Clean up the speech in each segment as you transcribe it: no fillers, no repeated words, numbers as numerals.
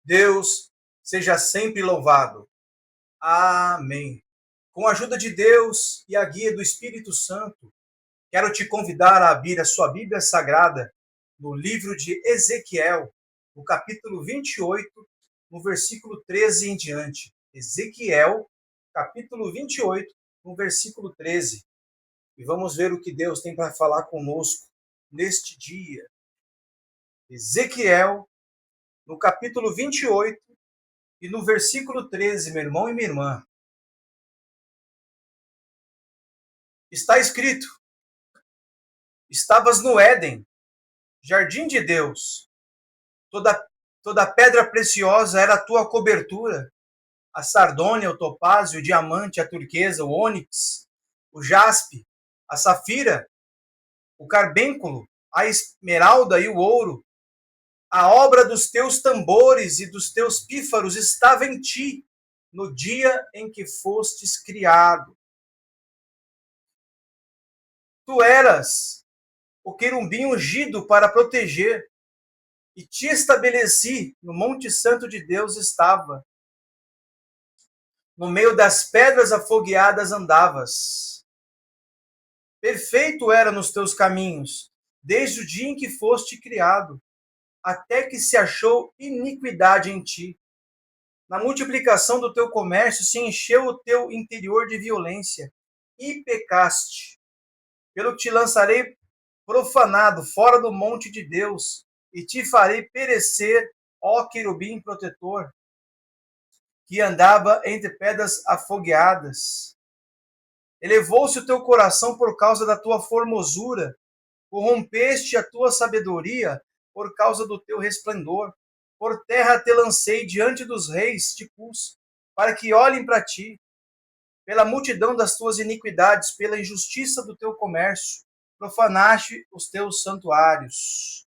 Deus seja sempre louvado. Amém. Com a ajuda de Deus e a guia do Espírito Santo, quero te convidar a abrir a sua Bíblia Sagrada no livro de Ezequiel, no capítulo 28, no versículo 13 em diante. Ezequiel, capítulo 28, no versículo 13. E vamos ver o que Deus tem para falar conosco neste dia. Ezequiel, no capítulo 28 e no versículo 13, meu irmão e minha irmã. Está escrito: estavas no Éden, jardim de Deus. Toda pedra preciosa era a tua cobertura. A sardônia, o topázio, o diamante, a turquesa, o ônix, o jaspe, a safira, o carbênculo, a esmeralda e o ouro. A obra dos teus tambores e dos teus pífaros estava em ti, no dia em que fostes criado. Tu eras o querubim ungido para proteger, e te estabeleci no Monte Santo de Deus estava. No meio das pedras afogueadas andavas. Perfeito era nos teus caminhos, desde o dia em que foste criado, até que se achou iniquidade em ti. Na multiplicação do teu comércio se encheu o teu interior de violência, e pecaste. Pelo que te lançarei profanado fora do monte de Deus, e te farei perecer, ó querubim protetor, que andava entre pedras afogueadas. Elevou-se o teu coração por causa da tua formosura, corrompeste a tua sabedoria por causa do teu resplendor. Por terra te lancei diante dos reis, te pus, para que olhem para ti. Pela multidão das tuas iniquidades, pela injustiça do teu comércio, profanaste os teus santuários.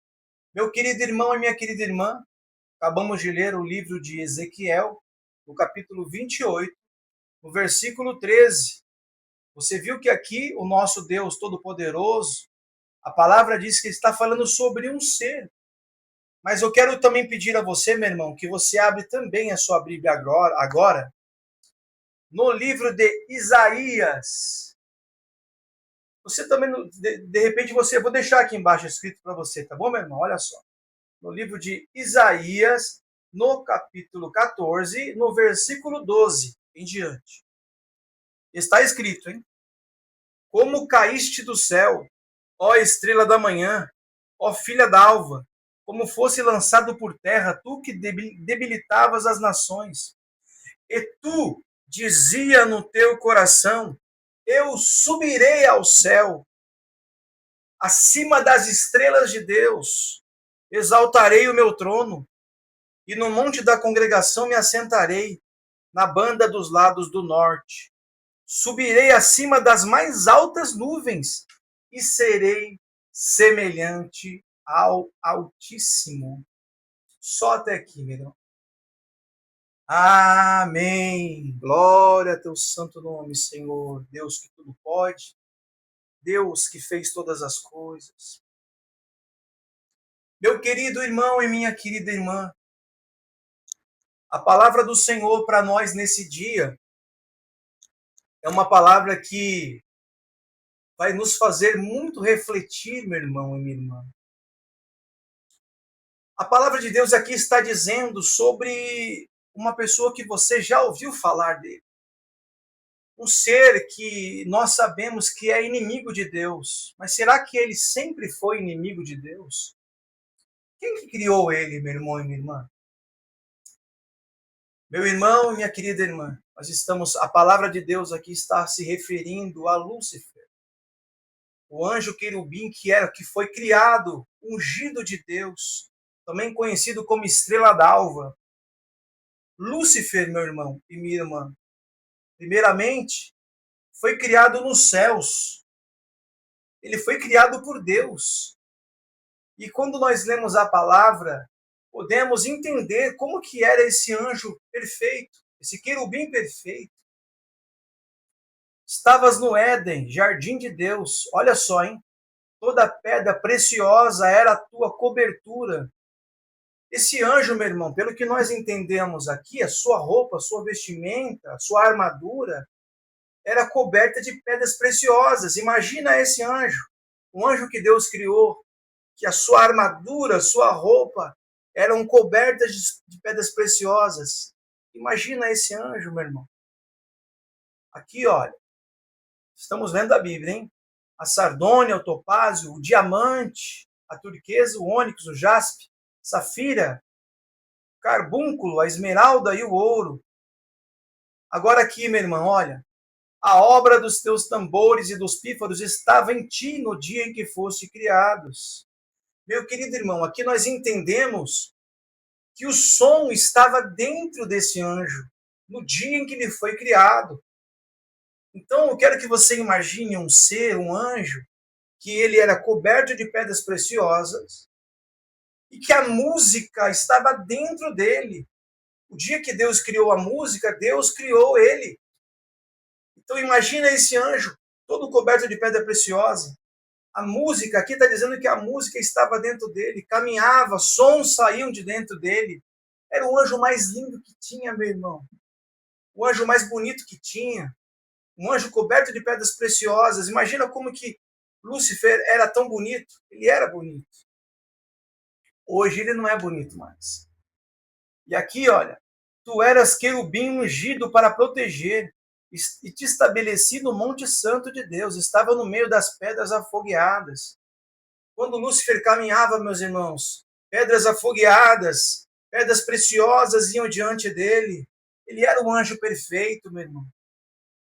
Meu querido irmão e minha querida irmã, acabamos de ler o livro de Ezequiel, no capítulo 28, no versículo 13. Você viu que aqui o nosso Deus Todo-Poderoso, a palavra diz que está falando sobre um ser. Mas eu quero também pedir a você, meu irmão, que você abre também a sua Bíblia agora no livro de Isaías. Você também, de repente, eu vou deixar aqui embaixo escrito para você, tá bom, meu irmão? Olha só. No livro de Isaías, no capítulo 14, no versículo 12 em diante. Está escrito, hein? Como caíste do céu, ó estrela da manhã, ó filha d'alva, como fosse lançado por terra, tu que debilitavas as nações. E tu dizia no teu coração: eu subirei ao céu, acima das estrelas de Deus, exaltarei o meu trono, e no monte da congregação me assentarei, na banda dos lados do norte. Subirei acima das mais altas nuvens, e serei semelhante ao Altíssimo. Só até aqui, meu irmão. Amém. Glória a teu santo nome, Senhor. Deus que tudo pode. Deus que fez todas as coisas. Meu querido irmão e minha querida irmã, a palavra do Senhor para nós nesse dia é uma palavra que vai nos fazer muito refletir, meu irmão e minha irmã. A palavra de Deus aqui está dizendo sobre uma pessoa que você já ouviu falar dele. Um ser que nós sabemos que é inimigo de Deus. Mas será que ele sempre foi inimigo de Deus? Quem que criou ele, meu irmão e minha irmã? Meu irmão e minha querida irmã, a palavra de Deus aqui está se referindo a Lúcifer, o anjo querubim que foi criado, ungido de Deus, também conhecido como estrela d'alva. Lúcifer, meu irmão e minha irmã, primeiramente, foi criado nos céus. Ele foi criado por Deus. E quando nós lemos a palavra, podemos entender como que era esse anjo perfeito, esse querubim perfeito. Estavas no Éden, jardim de Deus. Olha só, hein? Toda pedra preciosa era a tua cobertura. Esse anjo, meu irmão, pelo que nós entendemos aqui, a sua roupa, a sua vestimenta, a sua armadura era coberta de pedras preciosas. Imagina esse anjo, o anjo que Deus criou, que a sua armadura, a sua roupa eram cobertas de pedras preciosas. Imagina esse anjo, meu irmão. Aqui, olha, estamos lendo a Bíblia, hein? A sardônia, o topázio, o diamante, a turquesa, o ônix, o jaspe, safira, carbúnculo, a esmeralda e o ouro. Agora aqui, meu irmão, olha, a obra dos teus tambores e dos pífaros estava em ti no dia em que foste criados. Meu querido irmão, aqui nós entendemos que o som estava dentro desse anjo no dia em que ele foi criado. Então, eu quero que você imagine um ser, um anjo, que ele era coberto de pedras preciosas e que a música estava dentro dele. O dia que Deus criou a música, Deus criou ele. Então, imagina esse anjo, todo coberto de pedra preciosa. A música, aqui está dizendo que a música estava dentro dele, caminhava, sons saíam de dentro dele. Era o anjo mais lindo que tinha, meu irmão. O anjo mais bonito que tinha. Um anjo coberto de pedras preciosas. Imagina como que Lúcifer era tão bonito. Ele era bonito. Hoje ele não é bonito mais. E aqui, olha, tu eras querubim ungido para proteger e te estabeleci no Monte Santo de Deus. Estava no meio das pedras afogueadas. Quando Lúcifer caminhava, meus irmãos, pedras afogueadas, pedras preciosas iam diante dele. Ele era um anjo perfeito, meu irmão.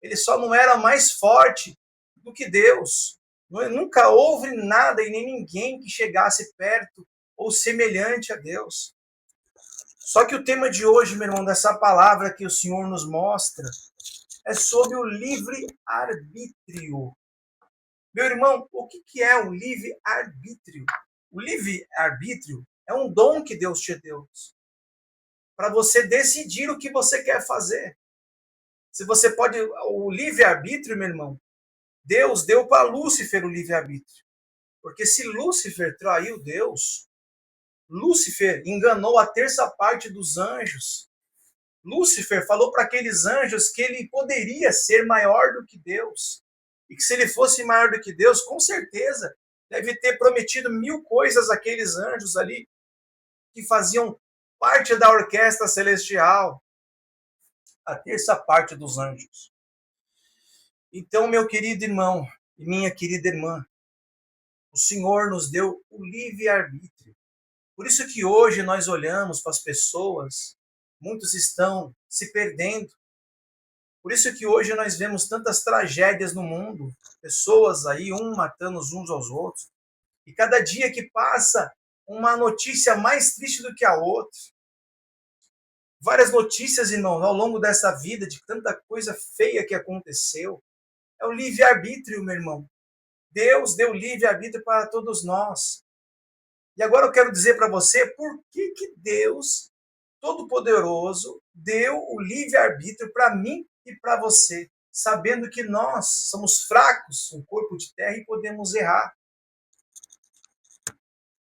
Ele só não era mais forte do que Deus. Nunca houve nada e nem ninguém que chegasse perto ou semelhante a Deus. Só que o tema de hoje, meu irmão, dessa palavra que o Senhor nos mostra, é sobre o livre-arbítrio. Meu irmão, o que é o livre-arbítrio? O livre-arbítrio é um dom que Deus te deu para você decidir o que você quer fazer. Se você pode, o livre-arbítrio, meu irmão, Deus deu para Lúcifer o livre-arbítrio. Porque se Lúcifer traiu Deus, Lúcifer enganou a terça parte dos anjos. Lúcifer falou para aqueles anjos que ele poderia ser maior do que Deus. E que se ele fosse maior do que Deus, com certeza, deve ter prometido 1000 coisas àqueles anjos ali, que faziam parte da orquestra celestial. A terça parte dos anjos. Então, meu querido irmão e minha querida irmã, o Senhor nos deu o livre-arbítrio. Por isso que hoje nós olhamos para as pessoas, muitos estão se perdendo. Por isso que hoje nós vemos tantas tragédias no mundo, pessoas aí, matando uns aos outros. E cada dia que passa, uma notícia mais triste do que a outra. Várias notícias, irmão, ao longo dessa vida, de tanta coisa feia que aconteceu. É o livre-arbítrio, meu irmão. Deus deu livre-arbítrio para todos nós. E agora eu quero dizer para você por que Deus, Todo-Poderoso, deu o livre-arbítrio para mim e para você, sabendo que nós somos fracos, um corpo de terra, e podemos errar.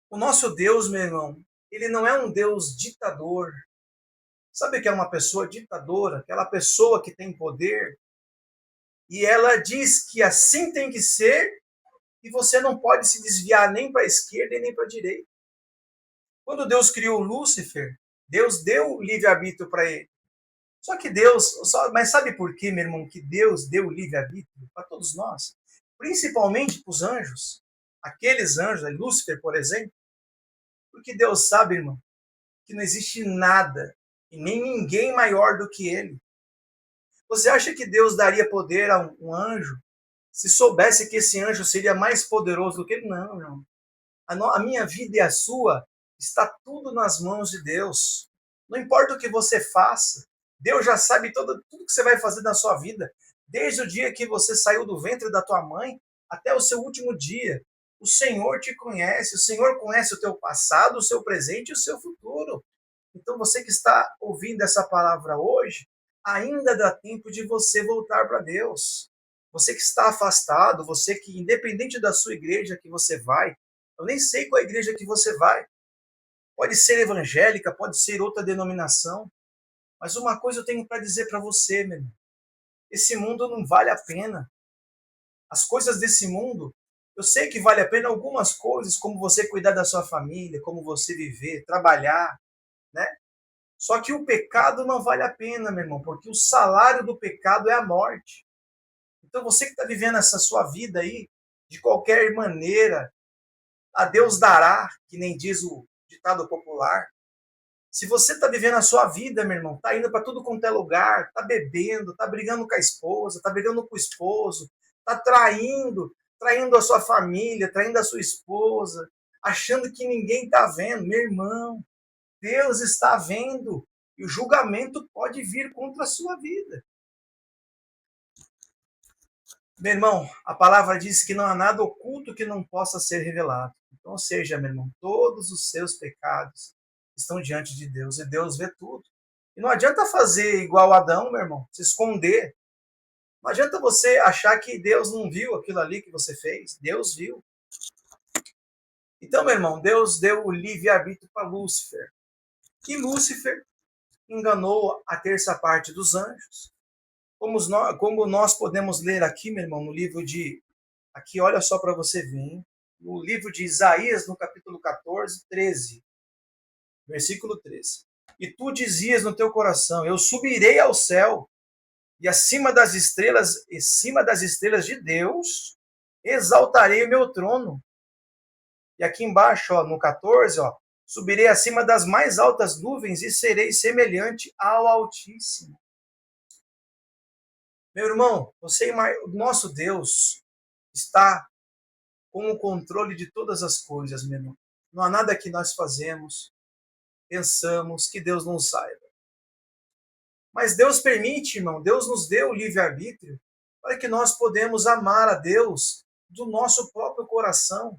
O nosso Deus, meu irmão, ele não é um Deus ditador. Sabe o que é uma pessoa ditadora? Aquela pessoa que tem poder e ela diz que assim tem que ser e você não pode se desviar nem para a esquerda e nem para a direita. Quando Deus criou Lúcifer, Deus deu livre-arbítrio para ele. Só que mas sabe por quê, meu irmão, que Deus deu livre-arbítrio para todos nós? Principalmente para os anjos. Aqueles anjos, Lúcifer, por exemplo. Porque Deus sabe, irmão, que não existe nada e nem ninguém maior do que ele. Você acha que Deus daria poder a um anjo se soubesse que esse anjo seria mais poderoso do que ele? Não, não. A minha vida e a sua está tudo nas mãos de Deus. Não importa o que você faça, Deus já sabe tudo que você vai fazer na sua vida, desde o dia que você saiu do ventre da tua mãe até o seu último dia. O Senhor te conhece, o Senhor conhece o teu passado, o seu presente e o seu futuro. Então você que está ouvindo essa palavra hoje, ainda dá tempo de você voltar para Deus. Você que está afastado, você que, independente da sua igreja que você vai, eu nem sei qual igreja que você vai, Pode ser evangélica, pode ser outra denominação. Mas uma coisa eu tenho para dizer para você, meu irmão. Esse mundo não vale a pena. As coisas desse mundo, eu sei que vale a pena algumas coisas, como você cuidar da sua família, como você viver, trabalhar, né? Só que o pecado não vale a pena, meu irmão, porque o salário do pecado é a morte. Então você que está vivendo essa sua vida aí, de qualquer maneira, a Deus dará, que nem diz o ditado popular. Se você está vivendo a sua vida, meu irmão, está indo para tudo quanto é lugar, está bebendo, está brigando com a esposa, está brigando com o esposo, está traindo a sua família, traindo a sua esposa, achando que ninguém está vendo, meu irmão, Deus está vendo e o julgamento pode vir contra a sua vida. Meu irmão, a palavra diz que não há nada oculto que não possa ser revelado. Então, ou seja, meu irmão, todos os seus pecados estão diante de Deus e Deus vê tudo. E não adianta fazer igual Adão, meu irmão, se esconder. Não adianta você achar que Deus não viu aquilo ali que você fez. Deus viu. Então, meu irmão, Deus deu o livre-arbítrio para Lúcifer. E Lúcifer enganou a terça parte dos anjos. Como nós podemos ler aqui, meu irmão, no livro de... Aqui, olha só para você ver, hein? No livro de Isaías, no capítulo 14, 13. Versículo 13. E tu dizias no teu coração, eu subirei ao céu, e acima das estrelas de Deus, exaltarei o meu trono. E aqui embaixo, ó, no 14, ó, subirei acima das mais altas nuvens e serei semelhante ao Altíssimo. Meu irmão, o nosso Deus está com o controle de todas as coisas, meu irmão. Não há nada que nós fazemos, pensamos, que Deus não saiba. Mas Deus permite, irmão, Deus nos deu o livre-arbítrio para que nós podemos amar a Deus do nosso próprio coração.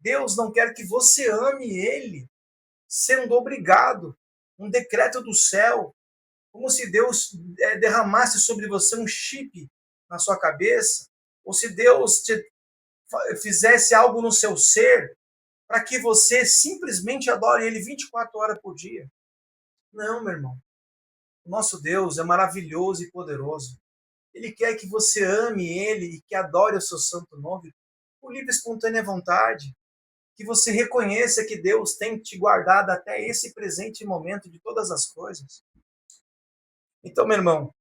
Deus não quer que você ame Ele sendo obrigado, um decreto do céu, como se Deus derramasse sobre você um chip na sua cabeça, ou se Deus fizesse algo no seu ser para que você simplesmente adore Ele 24 horas por dia. Não, meu irmão. O nosso Deus é maravilhoso e poderoso. Ele quer que você ame Ele e que adore o seu santo nome por livre e espontânea vontade. Que você reconheça que Deus tem te guardado até esse presente momento de todas as coisas. Então, meu irmão,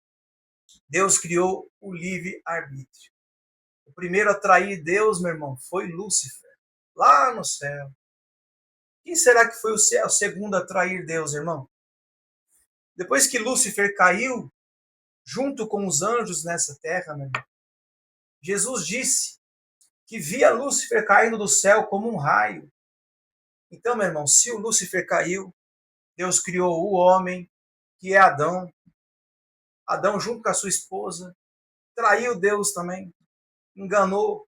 Deus criou o livre-arbítrio. O primeiro a trair Deus, meu irmão, foi Lúcifer, lá no céu. Quem será que foi o segundo a trair Deus, irmão? Depois que Lúcifer caiu, junto com os anjos nessa terra, meu irmão, Jesus disse que via Lúcifer caindo do céu como um raio. Então, meu irmão, se o Lúcifer caiu, Deus criou o homem, que é Adão. Adão, junto com a sua esposa, traiu Deus também, enganou,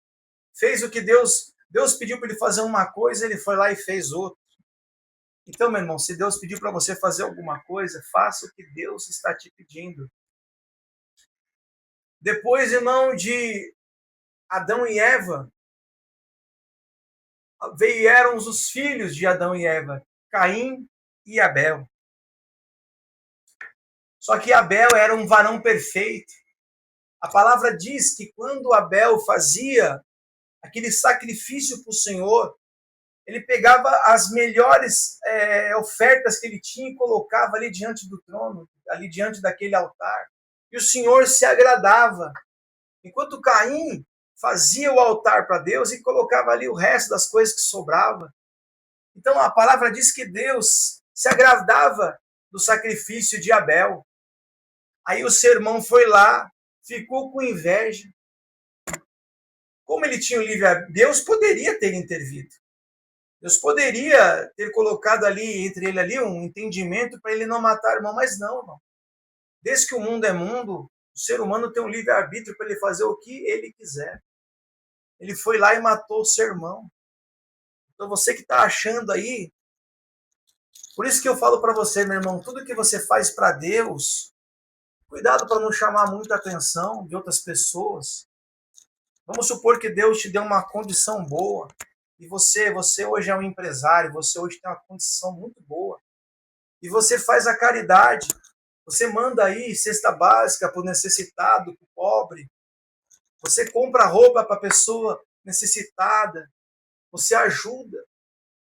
fez o que Deus pediu para ele fazer uma coisa, ele foi lá e fez outra. Então, meu irmão, se Deus pediu para você fazer alguma coisa, faça o que Deus está te pedindo. Depois, irmão, de Adão e Eva, vieram os filhos de Adão e Eva, Caim e Abel. Só que Abel era um varão perfeito. A palavra diz que quando Abel fazia aquele sacrifício para o Senhor, ele pegava as melhores ofertas que ele tinha e colocava ali diante do trono, ali diante daquele altar. E o Senhor se agradava. Enquanto Caim fazia o altar para Deus e colocava ali o resto das coisas que sobrava. Então a palavra diz que Deus se agradava do sacrifício de Abel. Aí o seu irmão foi lá, ficou com inveja. Como ele tinha o livre-arbítrio, Deus poderia ter intervido. Deus poderia ter colocado ali, entre ele ali, um entendimento para ele não matar o irmão, mas não, irmão. Desde que o mundo é mundo, o ser humano tem um livre-arbítrio para ele fazer o que ele quiser. Ele foi lá e matou o seu irmão. Então você que está achando aí, por isso que eu falo para você, meu irmão, tudo que você faz para Deus, cuidado para não chamar muita atenção de outras pessoas. Vamos supor que Deus te deu uma condição boa. e você hoje é um empresário, você hoje tem uma condição muito boa, e você faz a caridade, você manda aí cesta básica para o necessitado, para o pobre, você compra roupa para a pessoa necessitada, você ajuda.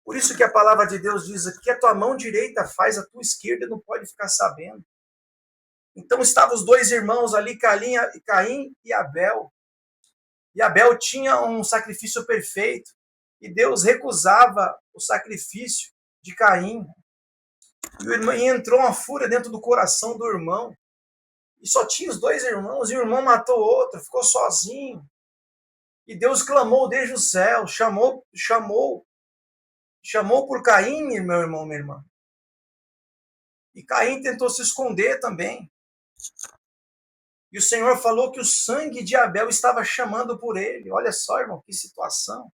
Por isso que a palavra de Deus diz que a tua mão direita faz, a tua esquerda não pode ficar sabendo. Então estavam os dois irmãos ali, Caim e Abel. E Abel tinha um sacrifício perfeito, e Deus recusava o sacrifício de Caim. E entrou uma fúria dentro do coração do irmão. E só tinha os dois irmãos, e o irmão matou o outro, ficou sozinho. E Deus clamou desde o céu, chamou por Caim, meu irmão, minha irmã. E Caim tentou se esconder também. E o Senhor falou que o sangue de Abel estava chamando por ele. Olha só, irmão, que situação.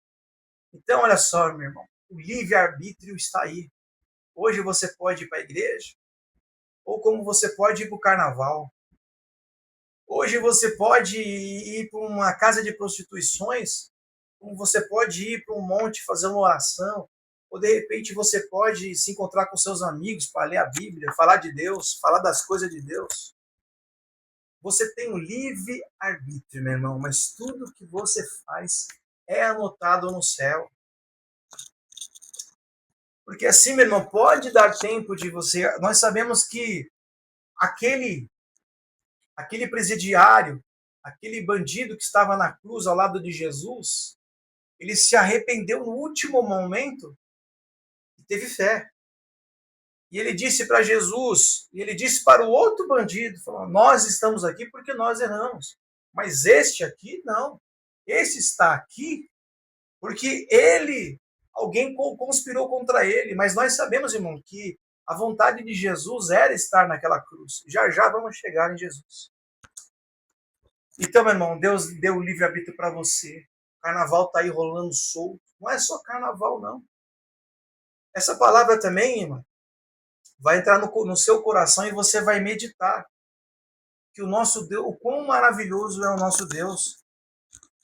Então, olha só, meu irmão, o livre-arbítrio está aí. Hoje você pode ir para a igreja, ou como você pode ir para o carnaval. Hoje você pode ir para uma casa de prostituições, como você pode ir para um monte fazer uma oração, ou de repente você pode se encontrar com seus amigos para ler a Bíblia, falar de Deus, falar das coisas de Deus. Você tem um livre arbítrio, meu irmão, mas tudo que você faz é anotado no céu. Porque assim, meu irmão, pode dar tempo de você. Nós sabemos que aquele presidiário, aquele bandido que estava na cruz ao lado de Jesus, ele se arrependeu no último momento e teve fé. E ele disse para Jesus, e ele disse para o outro bandido, falou, nós estamos aqui porque nós erramos, mas este aqui não. Esse está aqui porque alguém conspirou contra ele, mas nós sabemos, irmão, que a vontade de Jesus era estar naquela cruz. Já já vamos chegar em Jesus. Então, meu irmão, Deus deu o livre-arbítrio para você. O carnaval está aí rolando solto. Não é só carnaval, não. Essa palavra também, irmão, vai entrar no seu coração e você vai meditar. Que o nosso Deus, o quão maravilhoso é o nosso Deus.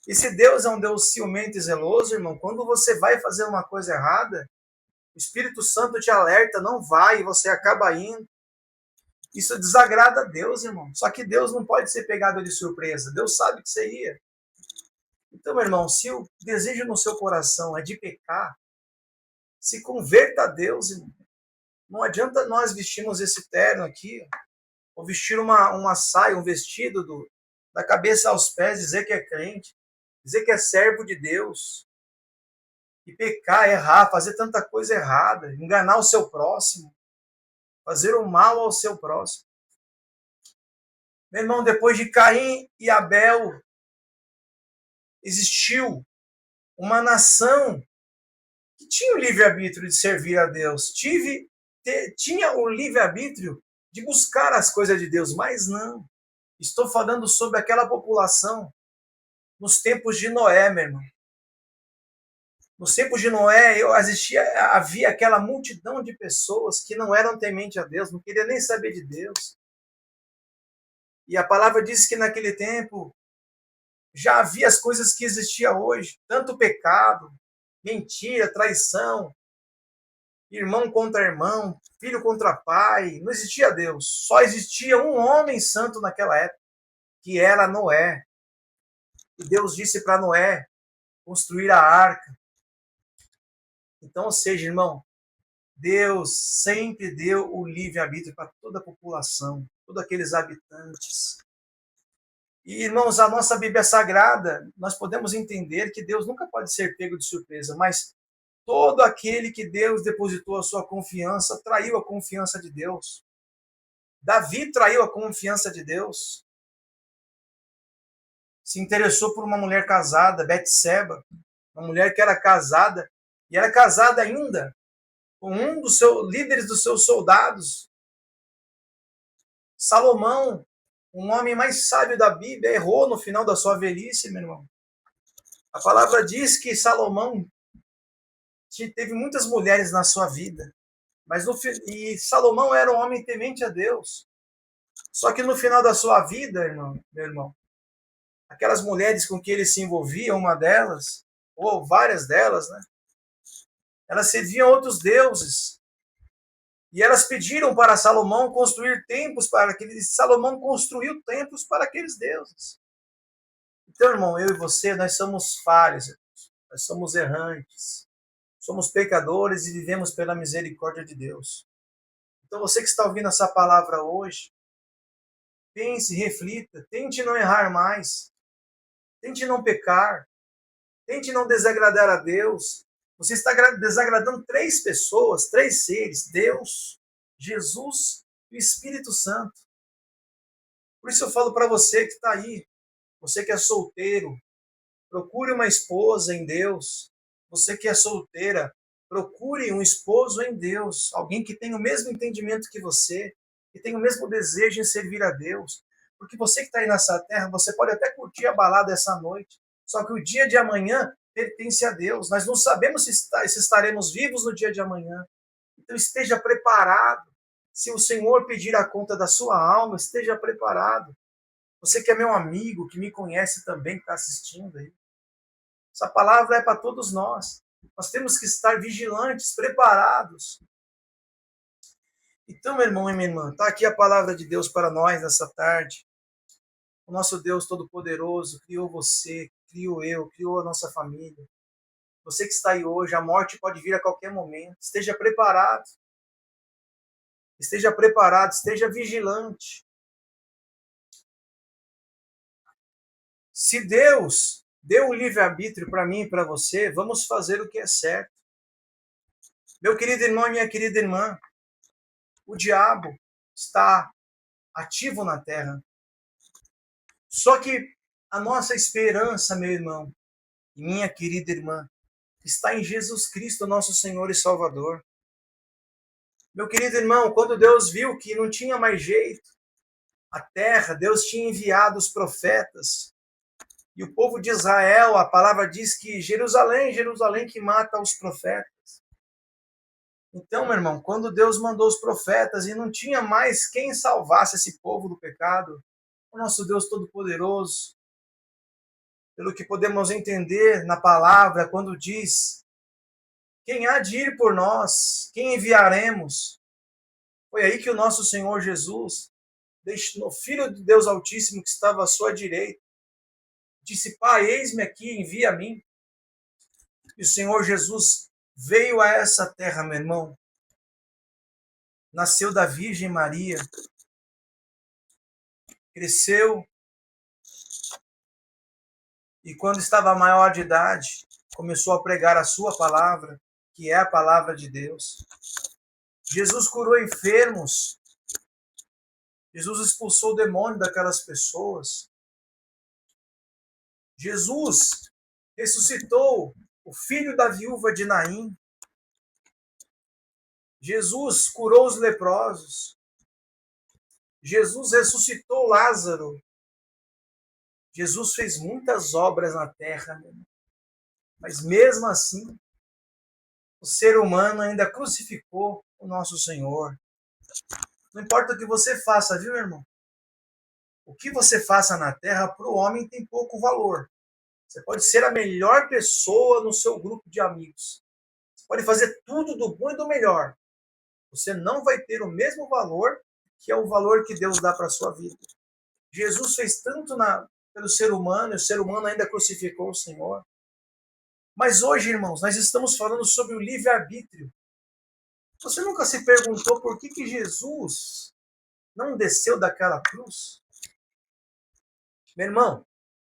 E se Deus é um Deus ciumento e zeloso, irmão, quando você vai fazer uma coisa errada, o Espírito Santo te alerta, não vai, e você acaba indo. Isso desagrada a Deus, irmão. Só que Deus não pode ser pegado de surpresa. Deus sabe que você ia. Então, meu irmão, se o desejo no seu coração é de pecar, se converta a Deus, irmão. Não adianta nós vestirmos esse terno aqui, ou vestir uma saia, um vestido da cabeça aos pés, dizer que é crente, dizer que é servo de Deus, e pecar, errar, fazer tanta coisa errada, enganar o seu próximo, fazer o mal ao seu próximo. Meu irmão, depois de Caim e Abel, existiu uma nação que tinha o livre-arbítrio de servir a Deus, tinha o livre-arbítrio de buscar as coisas de Deus, mas não. Estou falando sobre aquela população nos tempos de Noé, meu irmão. Nos tempos de Noé, havia aquela multidão de pessoas que não eram temente a Deus, não queria nem saber de Deus. E a palavra diz que naquele tempo já havia as coisas que existiam hoje, tanto pecado, mentira, traição, irmão contra irmão, filho contra pai, não existia Deus. Só existia um homem santo naquela época, que era Noé. E Deus disse para Noé construir a arca. Então, ou seja, irmão, Deus sempre deu o livre-arbítrio para toda a população, todos aqueles habitantes. E, irmãos, a nossa Bíblia Sagrada, nós podemos entender que Deus nunca pode ser pego de surpresa, mas todo aquele que Deus depositou a sua confiança, traiu a confiança de Deus. Davi traiu a confiança de Deus. Se interessou por uma mulher casada, Betseba, uma mulher que era casada, e era casada ainda com um dos líderes dos seus soldados. Salomão, um homem mais sábio da Bíblia, errou no final da sua velhice, meu irmão. A palavra diz que Salomão teve muitas mulheres na sua vida, e Salomão era um homem temente a Deus. Só que no final da sua vida, meu irmão, aquelas mulheres com que ele se envolvia, uma delas, ou várias delas, né, Elas serviam outros deuses. E elas pediram para Salomão construir templos para aqueles. Salomão construiu templos para aqueles deuses. Então, irmão, eu e você, nós somos falhos, nós somos errantes, somos pecadores e vivemos pela misericórdia de Deus. Então, você que está ouvindo essa palavra hoje, pense, reflita, tente não errar mais, tente não pecar, tente não desagradar a Deus. Você está desagradando 3 pessoas, 3 seres, Deus, Jesus e o Espírito Santo. Por isso eu falo para você que está aí, você que é solteiro, procure uma esposa em Deus. Você que é solteira, procure um esposo em Deus, alguém que tenha o mesmo entendimento que você, que tenha o mesmo desejo em servir a Deus. Porque você que está aí nessa terra, você pode até curtir a balada essa noite, só que o dia de amanhã pertence a Deus. Nós não sabemos se estaremos vivos no dia de amanhã. Então esteja preparado. Se o Senhor pedir a conta da sua alma, esteja preparado. Você que é meu amigo, que me conhece também, que está assistindo aí. Essa palavra é para todos nós. Nós temos que estar vigilantes, preparados. Então, meu irmão e minha irmã, está aqui a palavra de Deus para nós nessa tarde. O nosso Deus Todo-Poderoso criou você, criou eu, criou a nossa família. Você que está aí hoje, a morte pode vir a qualquer momento. Esteja preparado. Esteja preparado, esteja vigilante. Se Deus deu um livre-arbítrio para mim e para você, vamos fazer o que é certo. Meu querido irmão e minha querida irmã, o diabo está ativo na terra. Só que a nossa esperança, meu irmão e minha querida irmã, está em Jesus Cristo, nosso Senhor e Salvador. Meu querido irmão, quando Deus viu que não tinha mais jeito, a terra, Deus tinha enviado os profetas. E o povo de Israel, a palavra diz que Jerusalém, Jerusalém que mata os profetas. Então, meu irmão, quando Deus mandou os profetas e não tinha mais quem salvasse esse povo do pecado, o nosso Deus Todo-Poderoso, pelo que podemos entender na palavra, quando diz: quem há de ir por nós? Quem enviaremos? Foi aí que o nosso Senhor Jesus, o Filho de Deus Altíssimo que estava à sua direita, disse: Pai, eis-me aqui, envia a mim. E o Senhor Jesus veio a essa terra, meu irmão. Nasceu da Virgem Maria. Cresceu. E quando estava maior de idade, começou a pregar a sua palavra, que é a palavra de Deus. Jesus curou enfermos. Jesus expulsou o demônio daquelas pessoas. Jesus ressuscitou o filho da viúva de Naim. Jesus curou os leprosos. Jesus ressuscitou Lázaro. Jesus fez muitas obras na terra, mas mesmo assim, o ser humano ainda crucificou o nosso Senhor. Não importa o que você faça, viu, irmão? O que você faça na terra, para o homem tem pouco valor. Você pode ser a melhor pessoa no seu grupo de amigos. Você pode fazer tudo do bom e do melhor. Você não vai ter o mesmo valor que é o valor que Deus dá para a sua vida. Jesus fez tanto pelo ser humano, e o ser humano ainda crucificou o Senhor. Mas hoje, irmãos, nós estamos falando sobre o livre-arbítrio. Você nunca se perguntou por que Jesus não desceu daquela cruz? Meu irmão,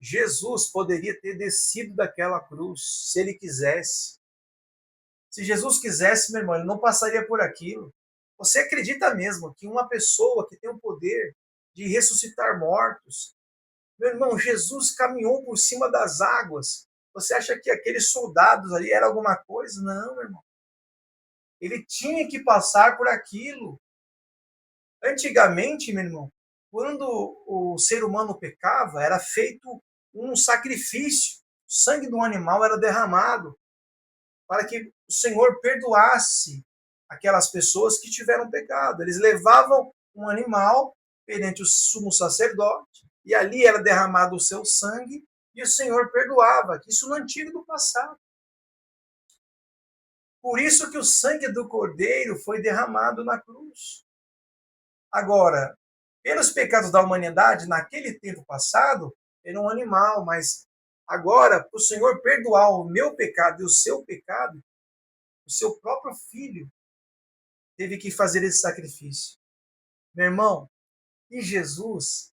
Jesus poderia ter descido daquela cruz, se ele quisesse. Se Jesus quisesse, meu irmão, ele não passaria por aquilo. Você acredita mesmo que uma pessoa que tem o poder de ressuscitar mortos, meu irmão, Jesus caminhou por cima das águas. Você acha que aqueles soldados ali eram alguma coisa? Não, meu irmão. Ele tinha que passar por aquilo. Antigamente, meu irmão, quando o ser humano pecava, era feito um sacrifício. O sangue do animal era derramado para que o Senhor perdoasse aquelas pessoas que tiveram pecado. Eles levavam um animal perante o sumo sacerdote e ali era derramado o seu sangue e o Senhor perdoava. Isso no antigo do passado. Por isso que o sangue do Cordeiro foi derramado na cruz. Agora, pelos pecados da humanidade, naquele tempo passado, era um animal, mas agora, para o Senhor perdoar o meu pecado e o seu pecado, o seu próprio filho teve que fazer esse sacrifício. Meu irmão, e Jesus,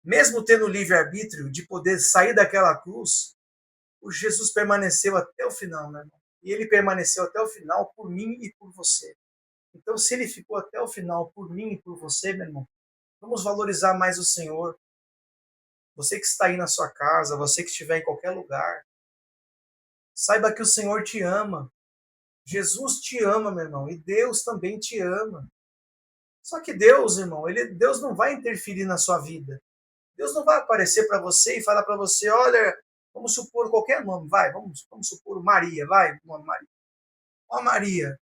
mesmo tendo livre-arbítrio de poder sair daquela cruz, o Jesus permaneceu até o final, meu irmão. E ele permaneceu até o final por mim e por você. Então, se ele ficou até o final por mim e por você, meu irmão, vamos valorizar mais o Senhor. Você que está aí na sua casa, você que estiver em qualquer lugar, saiba que o Senhor te ama. Jesus te ama, meu irmão, e Deus também te ama. Só que Deus, irmão, Deus não vai interferir na sua vida. Deus não vai aparecer para você e falar para você, olha, vamos supor qualquer nome, vai, vamos supor Maria, vai, o nome Maria. Ó Maria,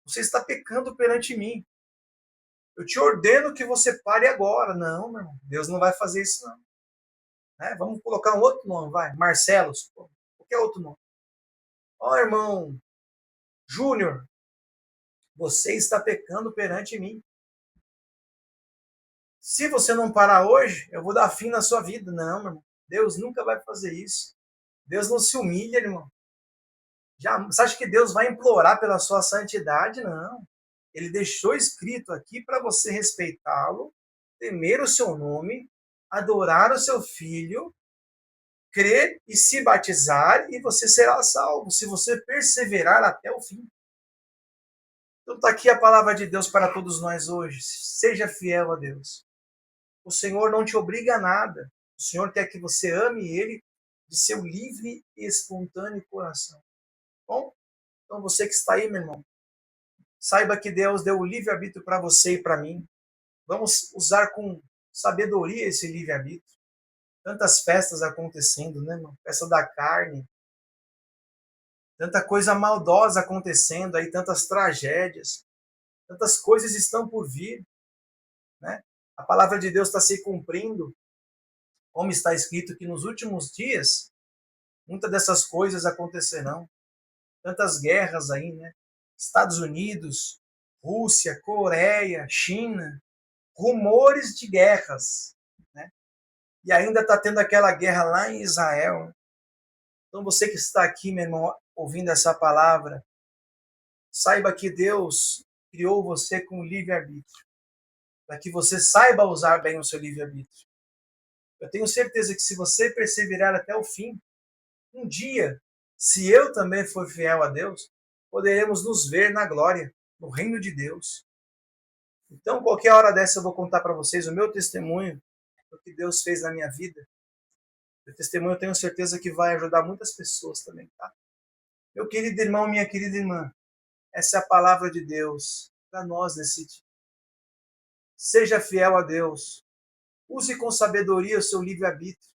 você está pecando perante mim. Eu te ordeno que você pare agora. Não, meu irmão, Deus não vai fazer isso não. Né? Vamos colocar um outro nome, vai, Marcelo, qualquer outro nome. Ó irmão Júnior, você está pecando perante mim. Se você não parar hoje, eu vou dar fim na sua vida. Não, meu irmão, Deus nunca vai fazer isso. Deus não se humilha, irmão. Você acha que Deus vai implorar pela sua santidade? Não. Ele deixou escrito aqui para você respeitá-lo, temer o seu nome, adorar o seu filho, crer e se batizar, e você será salvo, se você perseverar até o fim. Então está aqui a palavra de Deus para todos nós hoje. Seja fiel a Deus. O Senhor não te obriga a nada. O Senhor quer que você ame Ele de seu livre e espontâneo coração. Bom, então você que está aí, meu irmão, saiba que Deus deu o livre-arbítrio para você e para mim. Vamos usar com sabedoria esse livre-arbítrio. Tantas festas acontecendo, né, irmão? Festa da carne. Tanta coisa maldosa acontecendo aí, tantas tragédias. Tantas coisas estão por vir, né? A palavra de Deus está se cumprindo, como está escrito que nos últimos dias muitas dessas coisas acontecerão. Tantas guerras aí, né? Estados Unidos, Rússia, Coreia, China, rumores de guerras, né? E ainda está tendo aquela guerra lá em Israel. Então você que está aqui, meu irmão, ouvindo essa palavra, saiba que Deus criou você com livre-arbítrio, para que você saiba usar bem o seu livre-arbítrio. Eu tenho certeza que se você perseverar até o fim, um dia, se eu também for fiel a Deus, poderemos nos ver na glória, no reino de Deus. Então, qualquer hora dessa eu vou contar para vocês o meu testemunho, o que Deus fez na minha vida. O testemunho eu tenho certeza que vai ajudar muitas pessoas também, tá? Meu querido irmão, minha querida irmã, essa é a palavra de Deus para nós nesse dia. Seja fiel a Deus. Use com sabedoria o seu livre-arbítrio.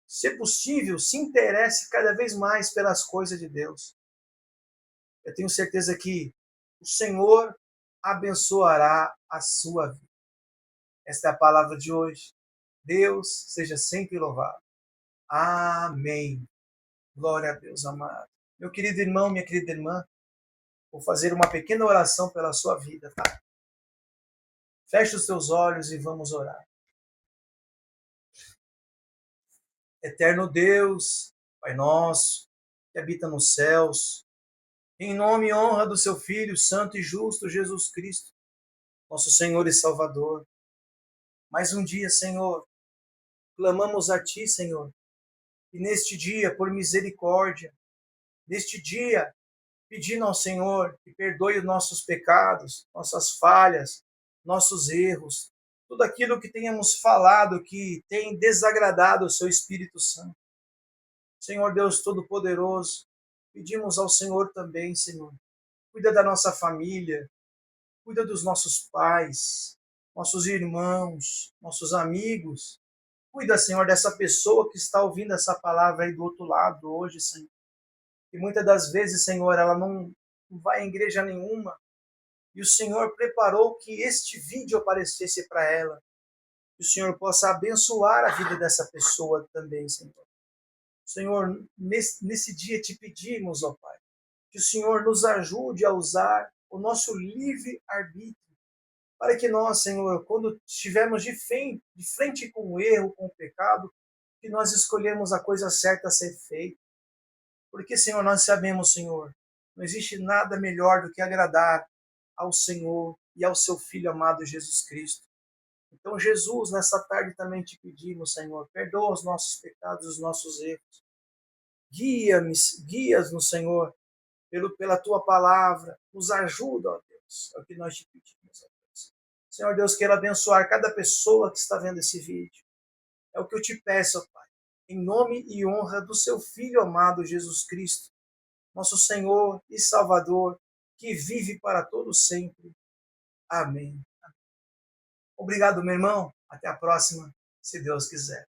Se possível, se interesse cada vez mais pelas coisas de Deus. Eu tenho certeza que o Senhor abençoará a sua vida. Esta é a palavra de hoje. Deus seja sempre louvado. Amém. Glória a Deus, amado. Meu querido irmão, minha querida irmã, vou fazer uma pequena oração pela sua vida, tá? Feche os seus olhos e vamos orar. Eterno Deus, Pai nosso, que habita nos céus, em nome e honra do seu Filho, santo e justo Jesus Cristo, nosso Senhor e Salvador. Mais um dia, Senhor, clamamos a Ti, Senhor, e neste dia, por misericórdia, neste dia, pedindo ao Senhor que perdoe os nossos pecados, nossas falhas, nossos erros, tudo aquilo que tenhamos falado que tem desagradado o Seu Espírito Santo. Senhor Deus Todo-Poderoso, pedimos ao Senhor também, Senhor, cuida da nossa família, cuida dos nossos pais, nossos irmãos, nossos amigos. Cuida, Senhor, dessa pessoa que está ouvindo essa palavra aí do outro lado hoje, Senhor. E muitas das vezes, Senhor, ela não vai em igreja nenhuma. E o Senhor preparou que este vídeo aparecesse para ela. Que o Senhor possa abençoar a vida dessa pessoa também, Senhor. Senhor, nesse dia te pedimos, ó Pai, Que o Senhor nos ajude a usar o nosso livre-arbítrio, para que nós, Senhor, quando estivermos de frente com o erro, com o pecado, que nós escolhemos a coisa certa a ser feita. Porque, Senhor, nós sabemos, Senhor, não existe nada melhor do que agradar ao Senhor e ao seu Filho amado Jesus Cristo. Então, Jesus, nessa tarde também te pedimos, Senhor, perdoa os nossos pecados, os nossos erros. Guia-nos, Senhor, pela tua palavra. Nos ajuda, ó Deus. É o que nós te pedimos, ó Deus. Senhor Deus, queira abençoar cada pessoa que está vendo esse vídeo. É o que eu te peço, ó Pai. Em nome e honra do seu Filho amado Jesus Cristo, nosso Senhor e Salvador, que vive para todo sempre. Amém. Obrigado, meu irmão. Até a próxima, se Deus quiser.